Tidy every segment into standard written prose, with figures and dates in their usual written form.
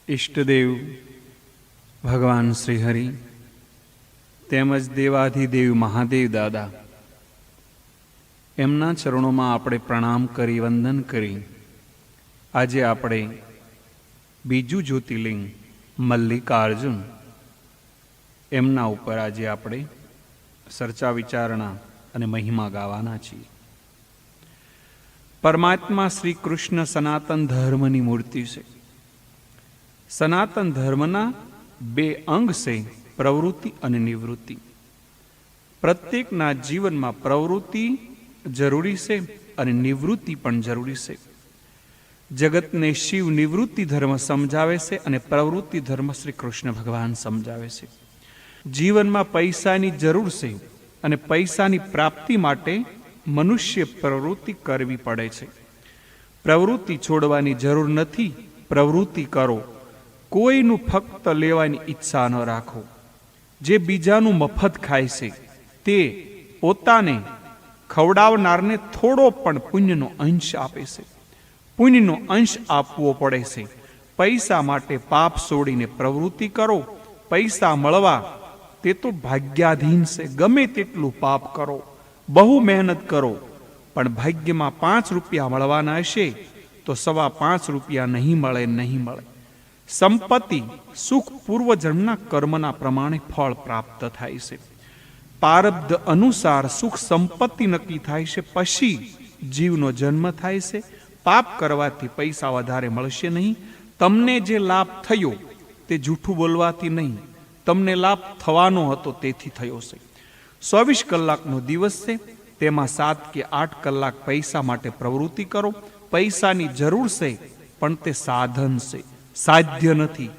ઈષ્ટદેવ ભગવાન શ્રી હરિ તેમજ દેવાધિદેવ મહાદેવ દાદા, એમના ચરણોમાં આપણે પ્રણામ કરી વંદન કરી આજે આપણે બીજું જ્યોતિર્લિંગ મલ્લિકાર્જુન એમના ઉપર આજે આપણે ચર્ચા વિચારણા અને મહિમા ગાવાના છીએ. પરમાત્મા શ્રી કૃષ્ણ સનાતન ધર્મની મૂર્તિ છે. સનાતન ધર્મના બે અંગ છે, પ્રવૃત્તિ અને નિવૃત્તિ. પ્રત્યેકના જીવનમાં પ્રવૃત્તિ જરૂરી છે અને નિવૃત્તિ પણ જરૂરી છે. જગતને શિવ નિવૃત્તિ ધર્મ સમજાવે છે અને પ્રવૃત્તિ ધર્મ શ્રી કૃષ્ણ ભગવાન સમજાવે છે. જીવનમાં પૈસાની જરૂર છે અને પૈસાની પ્રાપ્તિ માટે મનુષ્ય પ્રવૃત્તિ કરવી પડે છે. પ્રવૃત્તિ છોડવાની જરૂર નથી. પ્રવૃત્તિ કરો. કોઈનું ફક્ત લેવાની ઈચ્છા ન રાખો. જે બીજાનું મફત ખાય છે તે પોતાને ખવડાવનારને થોડો પણ પુણ્યનો અંશ આપે છે. પુણ્યનો અંશ આપવો પડે છે. પૈસા માટે પાપ છોડીને પ્રવૃત્તિ કરો. પૈસા મળવા તે તો ભાગ્યાધીન છે. ગમે તેટલું પાપ કરો, બહુ મહેનત કરો, પણ ભાગ્યમાં 5 રૂપિયા મળવાના હશે તો 5.25 રૂપિયા નહીં મળે. સંપત્તિ સુખ પૂર્વજન્મના કર્મના પ્રમાણે ફળ પ્રાપ્ત થાય છે. પ્રારબ્ધ અનુસાર સુખ સંપત્તિ નક્કી થાય છે. પછી જીવનો જન્મ થાય છે. પાપ કરવાથી પૈસા વધારે મળશે નહીં. તમને જે લાભ થયો તે જૂઠું બોલવાથી નહીં, તમને લાભ થવાનો હતો તેથી થયો છે. 24 કલાકનો દિવસ છે, તેમાં 7 કે 8 કલાક પૈસા માટે પ્રવૃત્તિ કરો. પૈસાની જરૂર છે પણ તે સાધન છે, સાધ્ય નથી.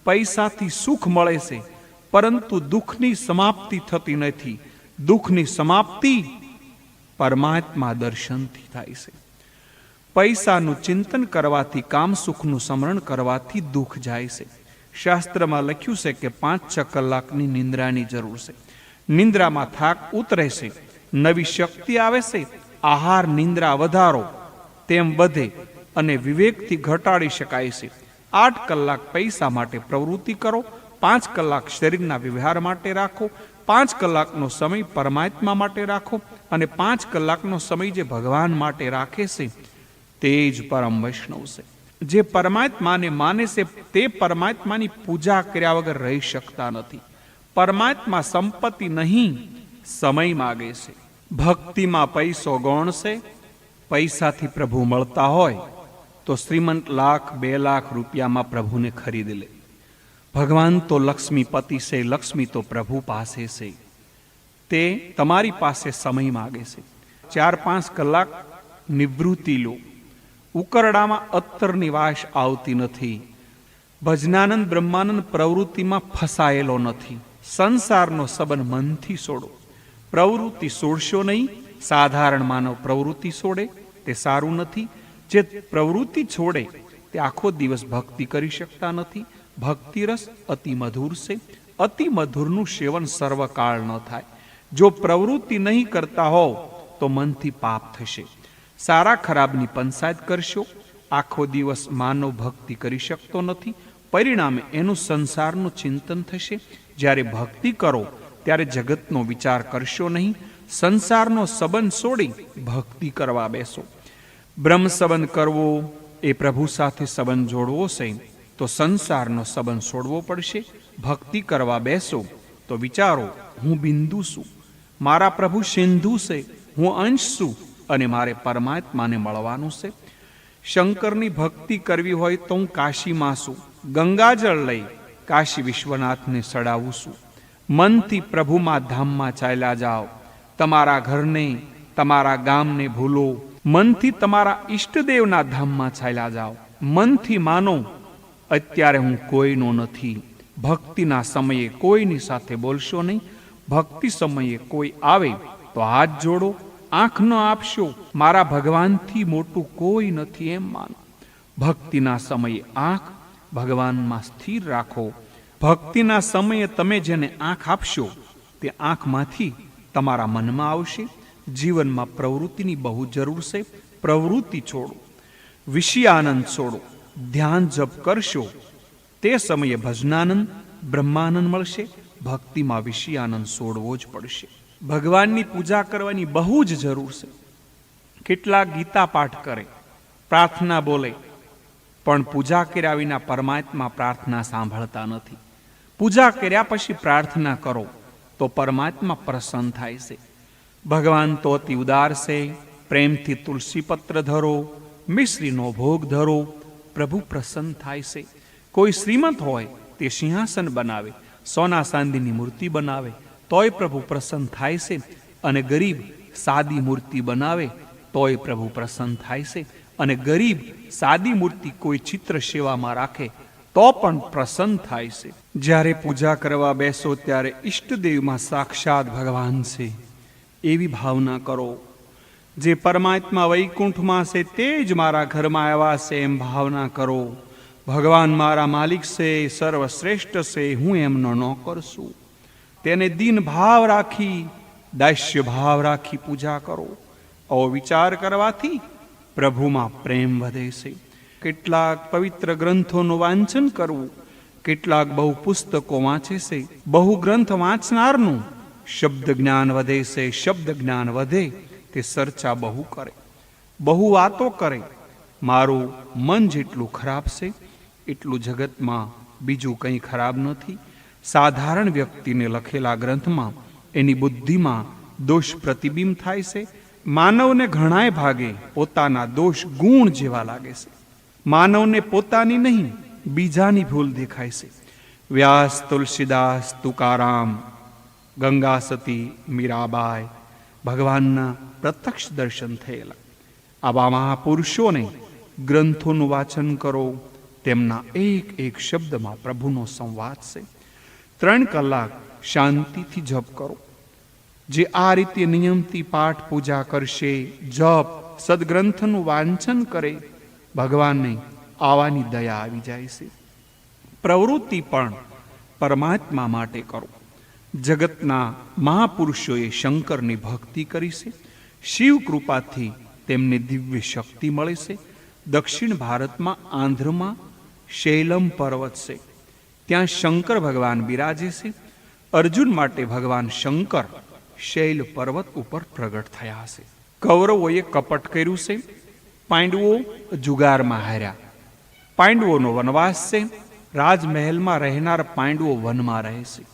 પૈસાથી સુખ મળે છે પરંતુ દુઃખની સમાપ્તિ થતી નથી. દુઃખની સમાપ્તિ પરમાત્મા દર્શનથી થાય છે. પૈસાનું ચિંતન કરવાથી, કામ સુખનું સ્મરણ કરવાથી દુઃખ જાય છે. શાસ્ત્રમાં લખ્યું છે કે 5-6 કલાકની નિંદ્રાની જરૂર છે. નિંદ્રામાં થાક ઉતરે છે, નવી શક્તિ આવે છે. આહાર નિંદ્રા વધારો તેમ વધે અને વિવેકથી ઘટાડી શકાય છે. 8 કલાક પૈસા માટે પ્રવૃત્તિ કરો. 5 કલાક શરીરના વ્યવહાર માટે રાખો. 5 કલાકનો સમય પરમાત્મા માટે રાખો અને 5 કલાકનો સમય જે ભગવાન માટે રાખે છે તે જ પરમ વૈષ્ણવ છે. જે પરમાત્માને માને છે તે પરમાત્માની પૂજા કર્યા વગર રહી શકતા નથી. પરમાત્મા સંપત્તિ નહીં, સમય માગે છે. ભક્તિમાં પૈસો ગૌણ છે. પૈસાથી પ્રભુ મળતા હોય તો શ્રીમંત 1,00,000, 2,00,000 રૂપિયામાં પ્રભુને ખરીદી લે. ભગવાન તો લક્ષ્મીપતિ છે. લક્ષ્મી તો પ્રભુ પાસે છે. તે તમારી પાસે સમય માગે છે. 4-5 કલાક નિવૃત્તિ લો. ઉકરડામાં અત્તરની વાસ આવતી નથી. ભજનાનંદ બ્રહ્માનંદ પ્રવૃત્તિમાં ફસાયેલો નથી. સંસારનો સંબંધ મનથી છોડો. પ્રવૃત્તિ છોડશો નહીં. સાધારણ માનવ પ્રવૃત્તિ છોડે તે સારું નથી. જે પ્રવૃત્તિ છોડે તે આખો દિવસ ભક્તિ કરી શકતા નથી. ભક્તિ રસ અતિ મધુર છે. અતિ મધુરનું સેવન સર્વકાળ ન થાય. જો પ્રવૃત્તિ નહીં કરતા હોવ તો મનથી પાપ થશે. સારા ખરાબની પંચાયત કરશો. આખો દિવસ માનવ ભક્તિ કરી શકતો નથી. પરિણામે એનું સંસારનું ચિંતન થશે. જ્યારે ભક્તિ કરો ત્યારે જગતનો વિચાર કરશો નહીં. સંસારનો સંબંધ છોડી ભક્તિ કરવા બેસો. બ્રહ્મ સંબંધ કરવો એ પ્રભુ સાથે સંબંધ જોડવો છે તો સંસારનો સંબંધ છોડવો પડશે. ભક્તિ કરવા બેસો તો વિચારો, હું બિંદુ છું, મારા પ્રભુ સિંધુ છે, હું અંશ છું અને મારે પરમાત્માને મળવાનું છે. શંકરની ભક્તિ કરવી હોય તો હું કાશીમાં છું. ગંગાજળ લઈ કાશી વિશ્વનાથને ચડાવું છું. મનથી પ્રભુમાં ધામમાં ચાલ્યા જાઓ. તમારા ઘરને, તમારા ગામને ભૂલો. મનથી તમારા ઈષ્ટદેવના ધામમાં ચાલ્યા જાઓ. મનથી માનો અત્યારે હું કોઈનો નથી. ભક્તિના સમયે કોઈની સાથે બોલશો નહીં. ભક્તિ સમયે કોઈ આવે તો હાથ જોડો. આંખ ન આપશો. મારા ભગવાનથી મોટું કોઈ નથી એમ માનો. ભક્તિના સમયે આંખ ભગવાનમાં સ્થિર રાખો. ભક્તિના સમયે તમે જેને આંખ આપશો તે આંખમાંથી તમારા મનમાં આવશે. જીવનમાં પ્રવૃત્તિની બહુ જરૂર છે. પ્રવૃત્તિ છોડો. વિષયાનંદ છોડો. ધ્યાન જપ કરશો તે સમયે ભજનાનંદ બ્રહ્માનંદ મળશે, ભક્તિમાં વિષયાનંદ છોડવો જ પડશે. ભગવાનની પૂજા કરવાની બહુ જ જરૂર છે. કેટલાક ગીતા પાઠ કરે, પ્રાર્થના બોલે, પણ પૂજા કર્યા વિના પરમાત્મા પ્રાર્થના સાંભળતા નથી. પૂજા કર્યા પછી પ્રાર્થના કરો તો પરમાત્મા પ્રસન્ન થાય છે. ભગવાન તો અતિ ઉદાર છે. પ્રેમથી તુલસી પત્ર ધરો, મિશ્રીનો ભોગ ધરો, પ્રભુ પ્રસન્ન થાય છે. કોઈ શ્રીમંત હોય તે સિંહાસન બનાવે, સોના ચાંદીની મૂર્તિ બનાવે તોય પ્રભુ પ્રસન્ન થાય છે, અને ગરીબ સાદી મૂર્તિ બનાવે તોય પ્રભુ પ્રસન્ન થાય છે, અને ગરીબ સાદી મૂર્તિ કોઈ ચિત્ર સેવામાં રાખે તો પણ પ્રસન્ન થાય છે. જ્યારે પૂજા કરવા બેસો ત્યારે ઈષ્ટદેવમાં સાક્ષાત ભગવાન છે એવી ભાવના કરો. જે પરમાત્મા વૈકુંઠમાં છે તે જ મારા ઘરમાં આવ્યા છે એમ ભાવના કરો. ભગવાન મારા માલિક છે, સર્વશ્રેષ્ઠ છે, હું એમનો નોકર છું. તેને દીન ભાવ રાખી, દાસ્ય ભાવ રાખી પૂજા કરો. આવો વિચાર કરવાથી પ્રભુમાં પ્રેમ વધે છે. કેટલાક પવિત્ર ગ્રંથોનું વાંચન કરવું, કેટલાક બહુ પુસ્તકો વાંચે છે. બહુ ગ્રંથ વાંચનારનું શબ્દ જ્ઞાન વધે છે. શબ્દ જ્ઞાન વધે તે ચર્ચા બહુ કરે, બહુ વાતો કરે. મારું મન જેટલું ખરાબ છે એટલું જગતમાં બીજું કંઈ ખરાબ નથી. સાધારણ વ્યક્તિને લખેલા ગ્રંથમાં એની બુદ્ધિમાં દોષ પ્રતિબિંબ થાય છે. માનવને ઘણાય ભાગે પોતાના દોષ ગુણ જેવા લાગે છે. માનવને પોતાની નહીં બીજાની ભૂલ દેખાય છે. વ્યાસ, તુલસીદાસ, તુકારામ, ગંગા સતી, મીરાબાઈ ભગવાનના પ્રત્યક્ષ દર્શન થયેલા. આવા મહાપુરુષોને ગ્રંથોનું વાંચન કરો. તેમના એક એક શબ્દમાં પ્રભુનો સંવાદ છે. 3 કલાક શાંતિથી જપ કરો. જે આ રીતે નિયમથી પાઠ પૂજા કરશે, જપ સદગ્રંથનું વાંચન કરે, ભગવાનને આવાની દયા આવી જાય છે. પ્રવૃત્તિ પણ પરમાત્મા માટે કરો. જગતના મહાપુરુષોએ શંકરની ભક્તિ કરી છે. શિવ કૃપાથી તેમને દિવ્ય શક્તિ મળે છે. દક્ષિણ ભારતમાં આંધ્રમાં શૈલમ પર્વત છે, ત્યાં શંકર ભગવાન બિરાજે છે. અર્જુન માટે ભગવાન શંકર શૈલ પર્વત ઉપર પ્રગટ થયા છે. કૌરવોએ કપટ કર્યું છે, પાંડવો જુગારમાં હાર્યા. પાંડવોનો વનવાસ છે. રાજમહેલમાં રહેનાર પાંડવો વનમાં રહે છે.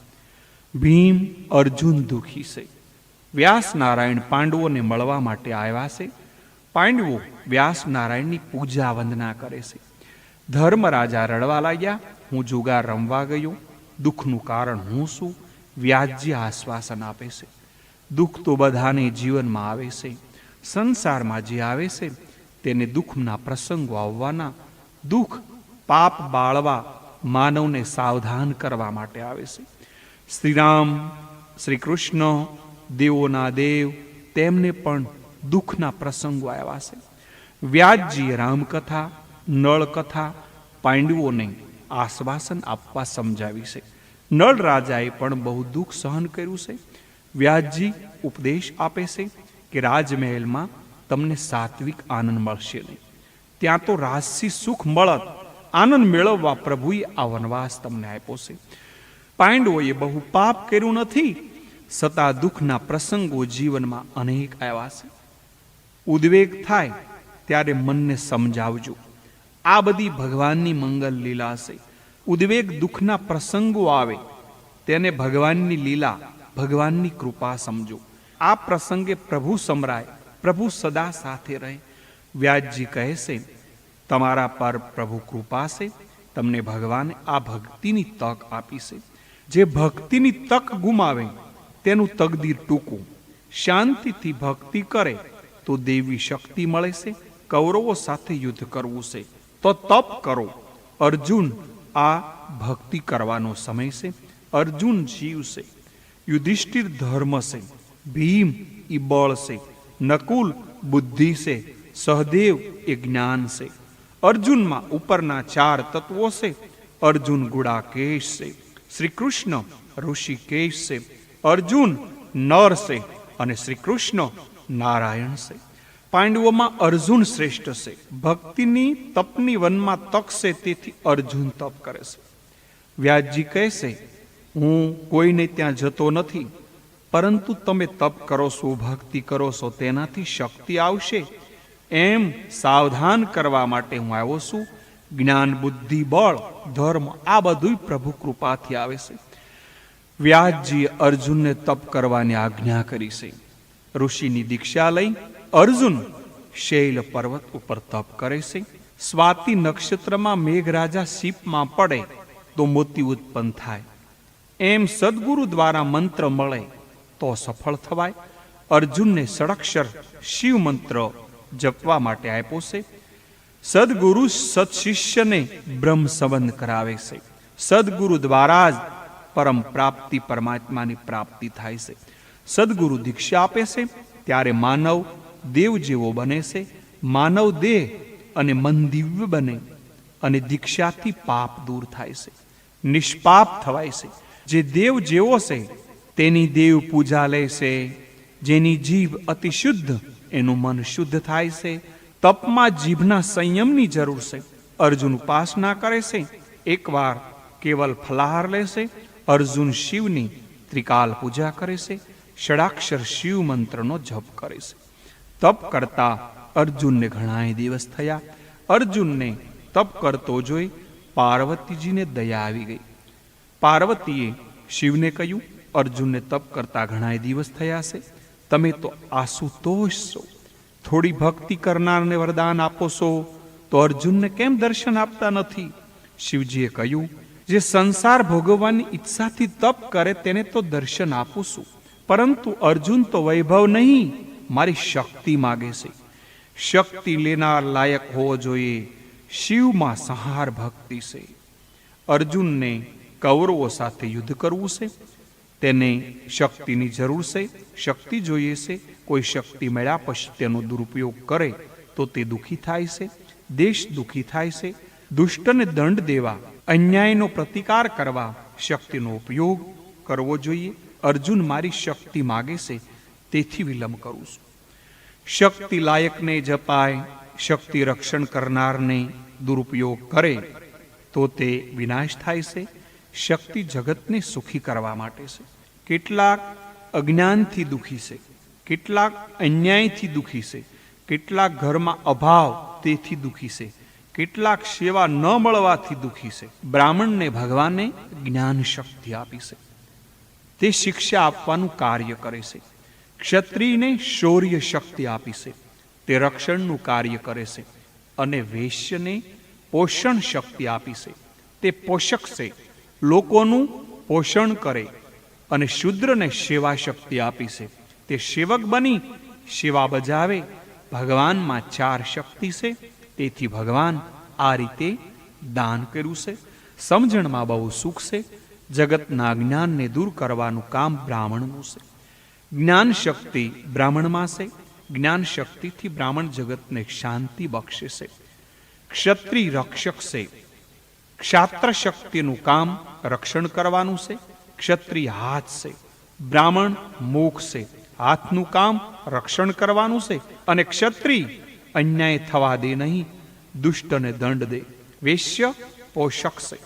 ભીમ, અર્જુન દુઃખી છે. વ્યાસ નારાયણ પાંડવોને મળવા માટે આવ્યા છે. પાંડવો વ્યાસ નારાયણની પૂજા વંદના કરે છે. ધર્મરાજા રડવા લાગ્યા, હું જુગાર રમવા ગયો, દુઃખનું કારણ હું શું? વ્યાસજી આશ્વાસન આપે છે, દુઃખ તો બધાને જીવનમાં આવે છે. સંસારમાં જે આવે છે તેને દુઃખના પ્રસંગો આવવાના. દુઃખ પાપ બાળવા, માનવને સાવધાન કરવા માટે આવે છે. શ્રીરામ, શ્રી કૃષ્ણ, દેવોના દેવ, તેમને પણ દુઃખના પ્રસંગો આવ્યા છે. વ્યાસજીએ રામકથા, નળકથા પાંડવોને આશ્વાસન આપવા સમજાવી છે. નળ રાજાએ પણ બહુ દુઃખ સહન કર્યું છે. વ્યાસજી ઉપદેશ આપે છે કે રાજમહેલમાં તમને સાત્વિક આનંદ મળશે નહીં. ત્યાં તો રાજસી સુખ મળત. આનંદ મેળવવા પ્રભુએ આ વનવાસ તમને આપ્યો છે. પાંડવોએ બહુ પાપ કર્યું નથી, છતાં દુઃખના પ્રસંગો જીવનમાં અનેક આવ્યા છે. ઉદ્વેગ થાય ત્યારે મનને સમજાવજો. આ બધી ભગવાનની મંગલ લીલા છે. ઉદ્વેગ દુઃખના પ્રસંગો આવે તેને ભગવાનની લીલા, ભગવાનની કૃપા સમજો. આ પ્રસંગે પ્રભુ સમરાય, પ્રભુ સદા સાથે રહે. વ્યાસજી કહે છે, તમારા પર પ્રભુ કૃપા છે, તમને ભગવાને આ ભક્તિની તક આપી છે. જે ભક્તિની તક ગુમાવે તેનું તકદીર ટૂંકું. શાંતિથી ભક્તિ કરે તો દેવી શક્તિ મળે છે. કૌરવો સાથે યુદ્ધ કરવું છે તો તપ કરો. અર્જુન, આ ભક્તિ કરવાનો સમય છે. અર્જુન જીવ છે. યુધિષ્ઠિર ધર્મ છે. ભીમ એ બળ છે. નકુલ બુદ્ધિ છે. સહદેવ એ જ્ઞાન છે. અર્જુનમાં ઉપરના 4 તત્વો છે. અર્જુન ગુડાકેશ છે. શ્રી કૃષ્ણ ઋષિકેશ છે. અર્જુન નર છે અને શ્રી કૃષ્ણ નારાયણ છે. પાંડવોમાં અર્જુન શ્રેષ્ઠ છે. ભક્તિની તપની વનમાં તક છે, તેથી અર્જુન તપ કરે છે. વ્યાસજી કહેશે, હું કોઈને ત્યાં જતો નથી, પરંતુ તમે તપ કરો છો, ભક્તિ કરો છો, તેનાથી શક્તિ આવશે એમ સાવધાન કરવા માટે હું આવ્યો છું. જ્ઞાન, બુદ્ધિ, બળ, ધર્મ આ બધું પ્રભુ કૃપાથી આવે છે. વ્યાસજીએ અર્જુનને તપ કરવાની આજ્ઞા કરી છે. ઋષિની દીક્ષા લઈ અર્જુન શૈલ પર્વત ઉપર તપ કરે છે. સ્વાતિ નક્ષત્રમાં મેઘરાજા સીપમાં પડે તો મોતી ઉત્પન્ન થાય, એમ સદગુરુ દ્વારા મંત્ર મળે તો સફળ થવાય. અર્જુનને ષડક્ષર શિવ મંત્ર જપવા માટે આપ્યો છે. સદગુરુ સત્શિષ્યને બ્રહ્મ સંબંધ કરાવે છે. સદગુરુ દ્વારા જ પરમ પ્રાપ્તિ, પરમાત્માની પ્રાપ્તિ થાય છે. સદગુરુ દીક્ષા આપે છે ત્યારે માનવ દેવ જેવો બને છે. માનવ દેહ અને મન દિવ્ય બને અને દીક્ષાથી પાપ દૂર થાય છે, નિષ્પાપ થવાય છે. જે દેવ જેવો છે તેની દેવ પૂજા લે છે. જેની જીભ અતિ શુદ્ધ એનું મન શુદ્ધ થાય છે. તપમાં જીભના સંયમની જરૂર છે. અર્જુન ઉપાસના કરે છે. એકવાર કેવલ ફલાહાર લેશે. અર્જુન શિવની ત્રિકાલ પૂજા કરે છે. ષડાક્ષર શિવ મંત્રનો જપ કરે છે. તપ કરતા અર્જુનને ઘણાય દિવસ થયા. અર્જુનને તપ કરતો જોઈ પાર્વતીજીને દયા આવી ગઈ. પાર્વતીએ શિવને કહ્યું, અર્જુનને તપ કરતા ઘણાય દિવસ થયા છે, તમે તો આશુતોષ છો, થોડી ભક્તિ કરનારને વરદાન આપો છો, તો અર્જુનને કેમ દર્શન આપતા નથી? શિવજીએ કહ્યું, જે સંસાર ભોગવવાની ઈચ્છાથી તપ કરે તેને તો દર્શન આપું છું, પરંતુ અર્જુન તો વૈભવ નહીં, મારી શક્તિ માગે છે. શક્તિ લેનાર લાયક હોવો જોઈએ. શિવમાં સંહાર ભક્તિ છે. અર્જુનને કૌરવો સાથે યુદ્ધ કરવું છે, તેને શક્તિની જરૂર છે, શક્તિ જોઈએ છે. કોઈ શક્તિ મળ્યા પછી તેનો દુરુપયોગ કરે તો તે દુઃખી થાય છે, દેશ દુઃખી થાય છે. દુષ્ટને દંડ દેવા, અન્યાયનો પ્રતિકાર કરવા શક્તિનો ઉપયોગ કરવો જોઈએ. અર્જુન મારી શક્તિ માગે છે, તેથી વિલંબ કરું છું. શક્તિ લાયકને જપાય, શક્તિ રક્ષણ કરનારને દુરુપયોગ કરે તો તે વિનાશ થાય છે. શક્તિ જગતને સુખી કરવા માટે છે. કેટલાક અજ્ઞાનથી દુઃખી છે, કેટલાક અન્યાયથી દુઃખી છે, કેટલાક ઘરમાં અભાવ તેથી દુઃખી છે, કેટલાક સેવા ન મળવાથી દુઃખી છે. બ્રાહ્મણને ભગવાને જ્ઞાન શક્તિ આપી છે, તે શિક્ષા આપવાનું કાર્ય કરે છે. ક્ષત્રિયને શૌર્ય શક્તિ આપી છે, તે રક્ષણનું કાર્ય કરે છે. અને વૈશ્યને પોષણ શક્તિ આપી છે, તે પોષક છે, લોકોનું પોષણ કરે. અને શૂદ્રને સેવા શક્તિ આપી છે, તે સેવક બની સેવા બજાવે. ભગવાનમાં 4 શક્તિ છે, તેથી ભગવાન આ રીતે દાન કર્યું છે. સમજણમાં બહુ સુખ છે. જગતના જ્ઞાનને દૂર કરવાનું કામ બ્રાહ્મણનું છે. જ્ઞાન શક્તિ બ્રાહ્મણમાં છે. જ્ઞાન શક્તિથી બ્રાહ્મણ જગતને શાંતિ બક્ષે છે. ક્ષત્રિય રક્ષક છે. ક્ષાત્ર શક્તિનું કામ રક્ષણ કરવાનું છે. ક્ષત્રિય હાથ છે, બ્રાહ્મણ મુખ છે, હાથનું કામ રક્ષણ કરવાનું છે. અને ક્ષત્રિય અન્યાય થવા દે નહીં, દુષ્ટને દંડ દે. વૈશ્ય પોષક છે,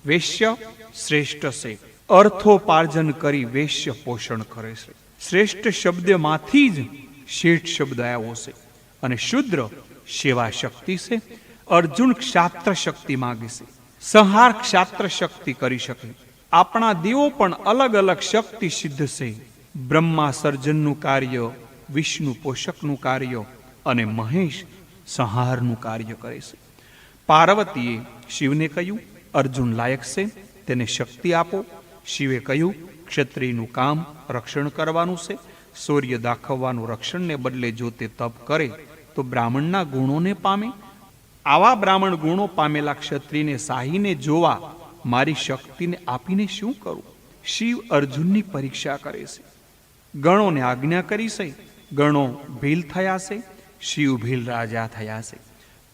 વૈશ્ય શ્રેષ્ઠ છે. અર્થોપાર્જન કરી વૈશ્ય પોષણ કરે છે. શ્રેષ્ઠ શબ્દમાંથી જ શેઠ શબ્દ આવ્યો છે. અને શુદ્ર સેવા શક્તિ છે. અર્જુન ક્ષાત્ર શક્તિ માગે છે. સંહાર ક્ષાત્ર શક્તિ કરી શકે. આપણા દેવો પણ અલગ અલગ શક્તિ સિદ્ધ છે. બ્રહ્મા સર્જનનું કાર્ય, વિષ્ણુ પોષકનું કાર્ય અને મહેશ સંહારનું કાર્ય કરે છે. પાર્વતીએ શિવને કહ્યું, અર્જુન લાયક છે, તેને શક્તિ આપો. શિવે કહ્યું, ક્ષત્રિયનું કામ રક્ષણ કરવાનું છે. શૌર્ય દાખવવાનું રક્ષણને બદલે જો તે તપ કરે તો બ્રાહ્મણના ગુણોને પામે. આવા બ્રાહ્મણ ગુણો પામેલા ક્ષત્રિયને સાહીને જોવા મારી શક્તિને આપીને શું કરું? શિવ અર્જુનની પરીક્ષા કરે છે. ગણોને આજ્ઞા કરી છે, ગણો ભીલ થયા છે. શિવ ભીલ રાજા થયા છે.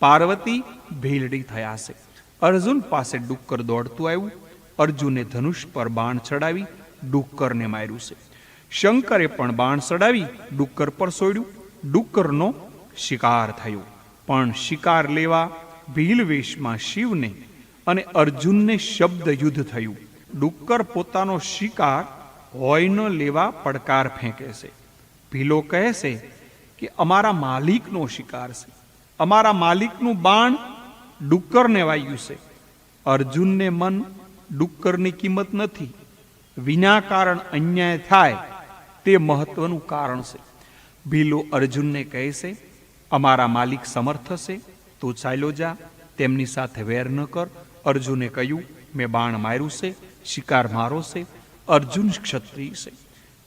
પાર્વતી ભીલડી થયા છે. અર્જુન પાસે ડુક્કર દોડતું આવ્યું. અર્જુને ધનુષ પર બાણ ચડાવી ડુક્કરને માર્યું છે. શંકરે પણ બાણ ચડાવી ડુક્કર પર છોડ્યું. ડુક્કરનો શિકાર થયો. પણ શિકાર લેવા ભીલ વેશમાં શિવને અને અર્જુનને શબ્દ યુદ્ધ થયું. ડુક્કર પોતાનો શિકાર હોય ન લેવા પડકાર ફેંકે છે. ભીલો કહે છે કે અમારા માલિકનો શિકાર છે, અમારા માલિકનું બાણ ડુક્કરને વાગ્યું છે. અર્જુનને મન ડુક્કરની કિંમત નથી, વિના કારણ અન્યાય થાય તે મહત્વનું કારણ છે. ભીલો અર્જુનને કહે છે, અમારા માલિક સમર્થ છે, તું ચાલ્યો જા, તેમની સાથે વેર ન કર. અર્જુને કહ્યું, મેં બાણ માર્યું છે, શિકાર મારો છે. અર્જુન ક્ષત્રિય છે,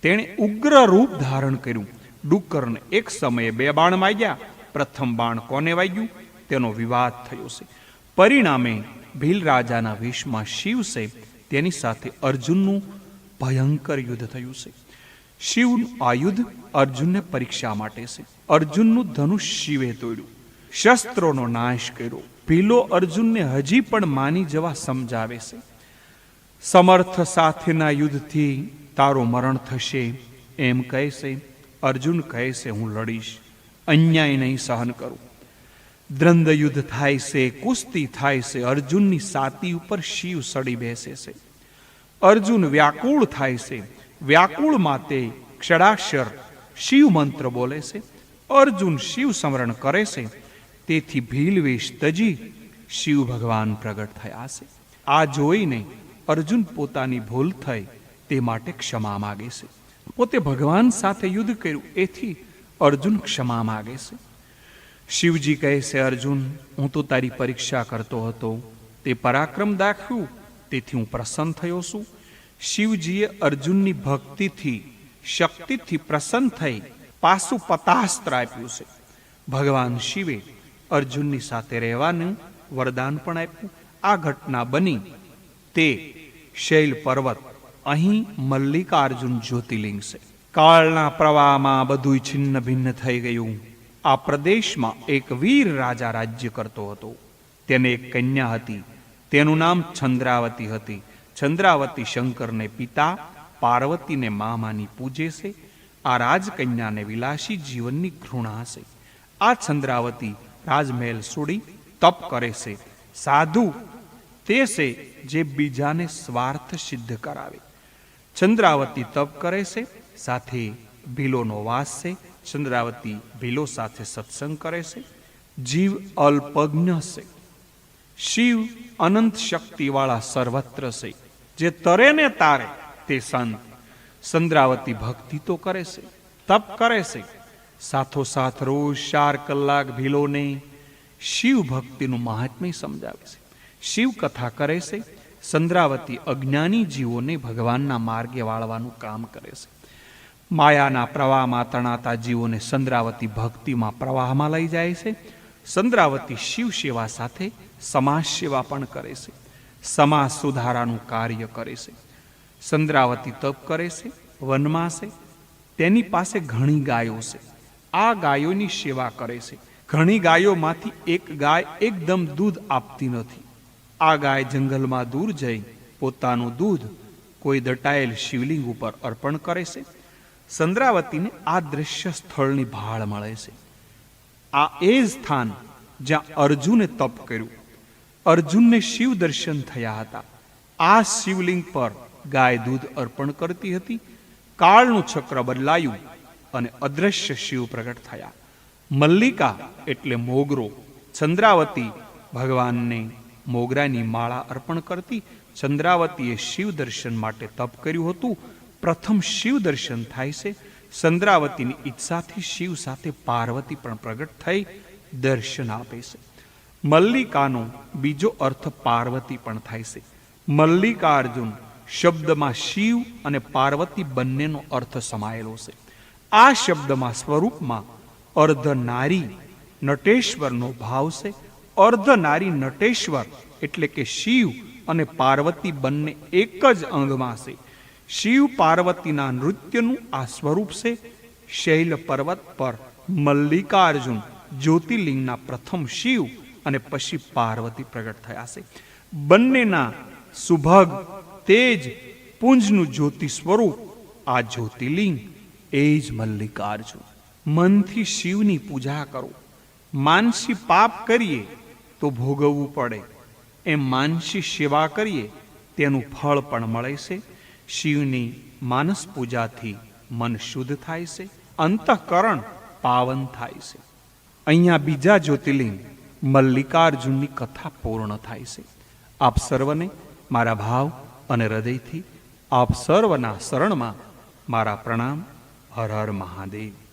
તેણે ઉગ્ર રૂપ ધારણ કર્યું. ડુક્કરને એક સમયે 2 બાણ વાગ્યા. પ્રથમ બાણ કોને વાગ્યું તેનો વિવાદ થયો છે. પરિણામે ભીલ રાજાના વેશમાં શિવ છે, તેની સાથે અર્જુનનું ભયંકર યુદ્ધ થયું છે. શિવનું આ યુદ્ધ અર્જુનને પરીક્ષા માટે છે. અર્જુનનું ધનુષ શિવે તોડ્યું, શસ્ત્રોનો નાશ કર્યો. ભીલો અર્જુનને હજી પણ માની જવા સમજાવે છે. સમર્થ સાથેના યુદ્ધથી તારું મરણ થશે એમ કહે છે. અર્જુન કહે છે, હું લડીશ, અન્યાય નહીં સહન કરું. દ્વંદ્વ યુદ્ધ થાય છે, કુસ્તી થાય છે. અર્જુનની છાતી ઉપર શિવ સડી બેસે છે. અર્જુન વ્યાકુળ થાય છે. વ્યાકુળ માતે ક્ષડાક્ષર શિવ મંત્ર બોલે છે. અર્જુન શિવ સ્મરણ કરે છે. તેથી ભીલવેશ તજી શિવ ભગવાન પ્રગટ થયા છે. આ જોઈને અર્જુન પોતાની ભૂલ થઈ તે માટે ક્ષમા માગે છે. પોતે ભગવાન સાથે યુદ્ધ કર્યું એથી અર્જુન ક્ષમા માગે છે. શિવજી કહે છે, અર્જુન, હું તો તારી પરીક્ષા કરતો હતો, તે પરાક્રમ દાખવ્યું, તેથી હું પ્રસન્ન થયો છું. શિવજીએ અર્જુનની ભક્તિથી, શક્તિથી પ્રસન્ન થઈ પાસું પતાસ્ત્ર આપ્યું છે. ભગવાન શિવે અર્જુનની સાથે રહેવાનું વરદાન પણ આપ્યું. આ ઘટના બની તે શૈલ પર્વત, અહીં મલ્લિકાર્જુન જ્યોતિર્લિંગ છે. કાળના પ્રવાહમાં બધું છિન્ન ભિન્ન થઈ ગયું. આ પ્રદેશમાં એક વીર રાજા રાજ્ય કરતો હતો. તેને એક કન્યા હતી, તેનું નામ ચંદ્રાવતી હતી. ચંદ્રાવતી શંકરને પિતા, પાર્વતીને મામાની પૂજે છે. આ રાજકન્યાને વિલાસી જીવનની ઘૃણા છે. આ ચંદ્રાવતી રાજમહેલ છોડી તપ કરે છે. સાધુ તે છે જે બીજાને સ્વાર્થ સિદ્ધ કરાવે. ચંદ્રાવતી તપ કરે છે, સાથે ભીલોનો વાસ છે. ચંદ્રાવતી ભીલો સાથે સત્સંગ કરે છે. જીવ અલ્પજ્ઞ છે. શિવ અનંત શક્તિવાળા સર્વત્ર છે. જે તરે ને તારે તે સંત. ચંદ્રાવતી ભક્તિ તો કરે છે, તપ કરે છે, સાથોસાથ રોજ 4 કલાક ભીલોને શિવ ભક્તિનું મહાત્મ્ય સમજાવે છે, શિવ કથા કરે છે. ચંદ્રાવતી અજ્ઞાની જીવોને ભગવાનના માર્ગે વાળવાનું કામ કરે છે. માયાના પ્રવાહમાં તણાતા જીવોને ચંદ્રાવતી ભક્તિમાં પ્રવાહમાં લઈ જાય છે. ચંદ્રાવતી શિવ સેવા સાથે સમાજ સેવા પણ કરે છે. સમાજ સુધારાનું કાર્ય કરે છે. ચંદ્રાવતી તપ કરે છે, વનમાં છે. તેની પાસે ઘણી ગાયો છે. આ ગાયોની સેવા કરે છે. ઘણી ગાયોમાંથી એક ગાય એકદમ દૂધ આપતી નથી. આ ગાય જંગલમાં દૂર જઈ પોતાનું દૂધ કોઈ દટાયેલ શિવલિંગ ઉપર અર્પણ કરે છે. ચંદ્રાવતીને આ દ્રશ્ય સ્થળની ભાળ મળે છે. આ એ સ્થાન જ્યાં અર્જુને તપ કર્યું. અર્જુનને શિવ દર્શન થયા હતા. આ શિવલિંગ પર ગાય દૂધ અર્પણ કરતી હતી. કાળનું ચક્ર બદલાયું અને અદ્રશ્ય શિવ પ્રગટ થયા. મલ્લિકા એટલે મોગરો. ચંદ્રાવતી ભગવાનને મોગરાની માળા અર્પણ કરતી. ચંદ્રાવતીએ શિવ દર્શન માટે તપ કર્યું હતું. પ્રથમ શિવ દર્શન થાય છે. ચંદ્રાવતીની ઈચ્છાથી શિવ સાથે પાર્વતી પણ પ્રગટ થઈ દર્શન આપે છે. મલ્લિકાનો બીજો અર્થ પાર્વતી પણ થાય છે. મલ્લિકાર્જુન શબ્દમાં શિવ અને પાર્વતી બંનેનો અર્થ સમાયેલો છે. આ શબ્દમાં સ્વરૂપમાં અર્ધ નારી નટેશ્વરનો ભાવ છે. અર્ધ નારી નટેશ્વર એટલે કે શિવ અને પાર્વતી બંને એક જ અંગમાં છે. શિવ પાર્વતીના નૃત્યનું આ સ્વરૂપ છે. શૈલ પર્વત પર મલ્લિકાર્જુન જ્યોતિર્લિંગના પ્રથમ શિવ અને પછી પાર્વતી પ્રગટ થયા છે. બંનેના સુભગ તેજ પુંજનું જ્યોતિ સ્વરૂપ આ જ્યોતિર્લિંગ એ જ મલ્લિકાર્જુન. મનથી શિવની પૂજા કરો. માનસી પાપ કરીએ તો ભોગવવું પડે. એમ માનસી સેવા કરીએ તેનું ફળ પણ મળે છે. શિવની માનસ પૂજાથી મન શુદ્ધ થાય છે, અંતઃકરણ પાવન થાય છે. અહીંયા બીજા જ્યોતિર્લિંગ મલ્લિકાર્જુનની કથા પૂર્ણ થાય છે. આપ સર્વને મારા ભાવ અને હૃદયથી આપ સર્વના શરણમાં મારા પ્રણામ. હર હર મહાદેવ.